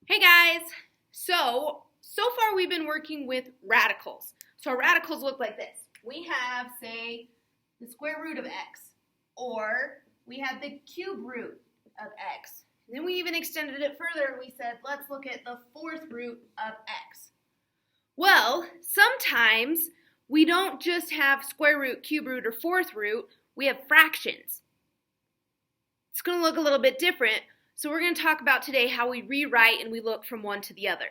Hey guys! So far we've been working with radicals. So our radicals look like this. We have, say, the square root of x, or we have the cube root of x. And then we even extended it further and we said, let's look at the fourth root of x. Well, sometimes we don't just have square root, cube root, or fourth root, we have fractions. It's going to look a little bit different. So we're going to talk about today how we rewrite and we look from one to the other.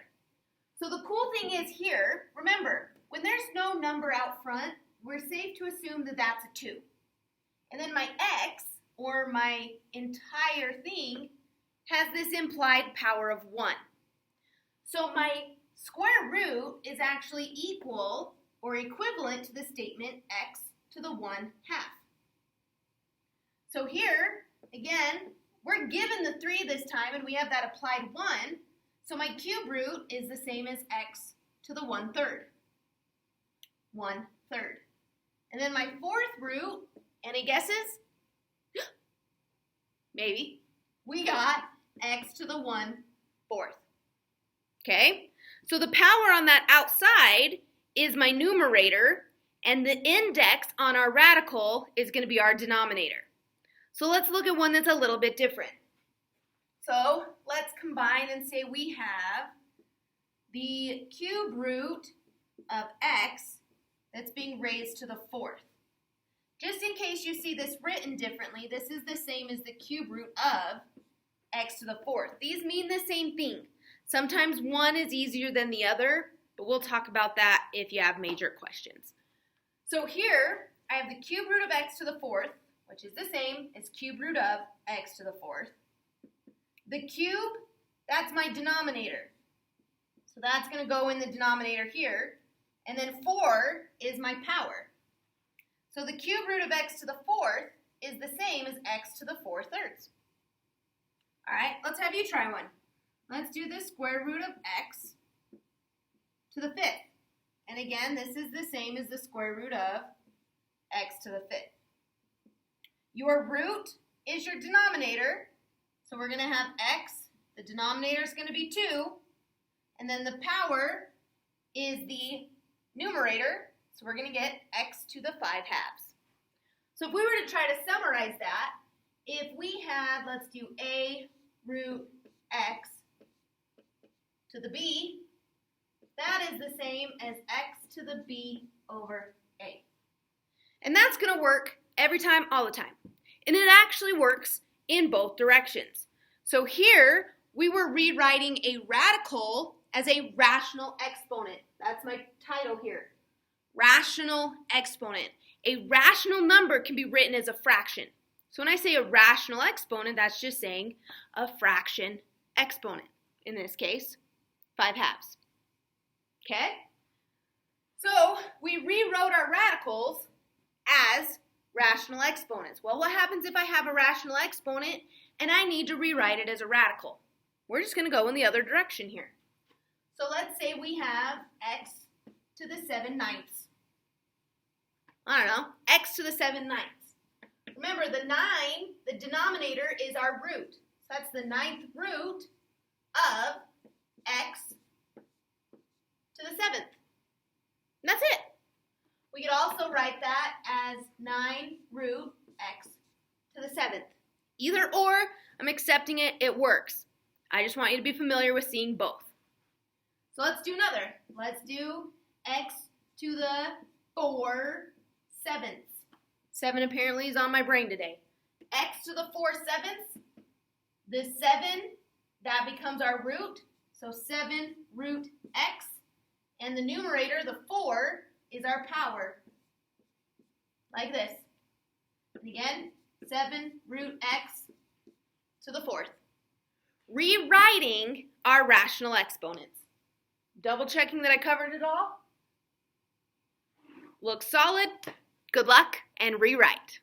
So the cool thing is here, remember, when there's no number out front, we're safe to assume that that's a 2. And then my x, or my entire thing, has this implied power of 1. So my square root is actually equal or equivalent to the statement x to the 1/2. So here, again, we're given the 3 this time, and we have that applied 1, so my cube root is the same as x to the 1/3. 1/3. And then my fourth root, any guesses? Maybe. We got x to the 1/4. Okay? So the power on that outside is my numerator, and the index on our radical is going to be our denominator. So let's look at one that's a little bit different. So let's combine and say we have the cube root of x that's being raised to the 4th. Just in case you see this written differently, this is the same as the cube root of x to the 4th. These mean the same thing. Sometimes one is easier than the other, but we'll talk about that if you have major questions. So here I have the cube root of x to the 4th, which is the same as cube root of x to the 4th. The cube, that's my denominator. So that's going to go in the denominator here. And then 4 is my power. So the cube root of x to the 4th is the same as x to the 4/3. All right, let's have you try one. Let's do the square root of x to the 5th. And again, this is the same as the square root of x to the 5th. Your root is your denominator, so we're going to have x, the denominator is going to be 2, and then the power is the numerator, so we're going to get x to the 5/2. So if we were to try to summarize that, if we had, let's do a root x to the b, that is the same as x to the b over a. And that's going to work every time, all the time. And it actually works in both directions. So here, we were rewriting a radical as a rational exponent. That's my title here. Rational exponent. A rational number can be written as a fraction. So when I say a rational exponent, that's just saying a fraction exponent. In this case, 5/2. Okay? So we rewrote our radicals as rational exponents. Well, what happens if I have a rational exponent and I need to rewrite it as a radical? We're just going to go in the other direction here. So let's say we have x to the 7/9. I don't know, x to the 7/9. Remember, the 9, the denominator, is our root. So that's the 9th root of x to the 7th. And that's it. We could also write that as 9 root x to the 7th. Either or, I'm accepting it, it works. I just want you to be familiar with seeing both. So let's do another. Let's do x to the 4/7. 7 apparently is on my brain today. X to the 4/7. The 7, that becomes our root. So 7 root x. And the numerator, the 4, is our power, like this. And again, 7 root x to the 4th. Rewriting our rational exponents. Double checking that I covered it all. Looks solid. Good luck and rewrite.